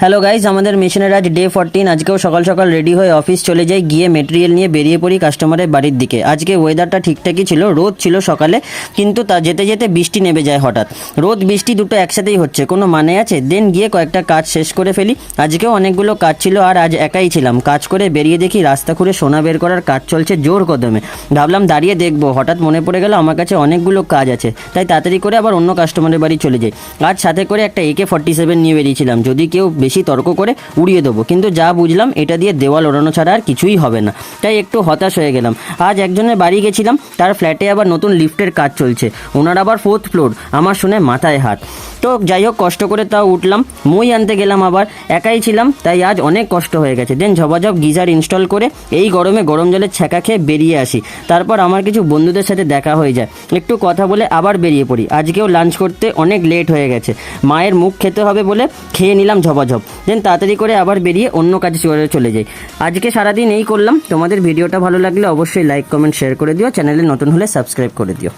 Hello guys, আমাদের মিশনের আজ ডে 14। আজকেও সকাল সকাল রেডি হয়ে অফিস চলে যাই, গিয়ে মেটেরিয়াল নিয়ে বেরিয়ে পড়ি কাস্টমারের বাড়ির দিকে। আজকে ওয়েদারটা ঠিকঠাকই ছিল, রোদ ছিল সকালে, কিন্তু তা যেতে যেতে বৃষ্টি নেমে যায় হঠাৎ। রোদ বৃষ্টি দুটো একসাথেই হচ্ছে, কোনো মানে আছে? দেন গিয়ে কয়েকটা কাজ শেষ করে ফেলি। আজকেও অনেকগুলো কাজ ছিল আর আজ একাই ছিলাম। কাজ করে বেরিয়ে দেখি রাস্তা খুঁড়ে সোনা বের করার কাজ চলছে জোর কদমে। ভাবলাম দাঁড়িয়ে দেখবো, হঠাৎ মনে পড়ে গেল আমার কাছে অনেকগুলো কাজ আছে, তাই তাড়াতাড়ি করে আবার অন্য কাস্টমারের বাড়ি চলে যাই। আজ সাথে করে একটা AK-47 নিয়ে বেরিয়েছিলাম, যদি কেউ বেশি তর্ক করে উড়িয়ে দেবো, কিন্তু যা বুঝলাম এটা দিয়ে দেওয়াল ওড়ানো ছাড়া আর কিছুই হবে না, তাই একটু হতাশ হয়ে গেলাম। আজ একজনের বাড়ি গেছিলাম, তার ফ্ল্যাটে আবার নতুন লিফটের কাজ চলছে, ওনার আবার 4th ফ্লোর। আমার শুনে মাথায় হাত। তো যাই হোক, কষ্ট করে তাও উঠলাম, মই আনতে গেলাম, আবার একাই ছিলাম, তাই আজ অনেক কষ্ট হয়ে গেছে। দেন ঝপাঝপ গিজার ইনস্টল করে এই গরমে গরম জলের ছ্যাঁকা খেয়ে বেরিয়ে আসি। তারপর আমার কিছু বন্ধুদের সাথে দেখা হয়ে যায়, একটু কথা বলে আবার বেরিয়ে পড়ি। আজকেও লাঞ্চ করতে অনেক লেট হয়ে গেছে, মায়ের মুখ খেতে হবে বলে খেয়ে নিলাম ঝপাঝপ। দেন তাড়াতাড়ি করে আবার বেরিয়ে অন্য কাজে চলে যাই। আজকে সারাদিন এই করলাম। তোমাদের ভিডিওটা ভালো লাগলে অবশ্যই লাইক, কমেন্ট, শেয়ার করে দিও। চ্যানেলে নতুন হলে সাবস্ক্রাইব করে দিও।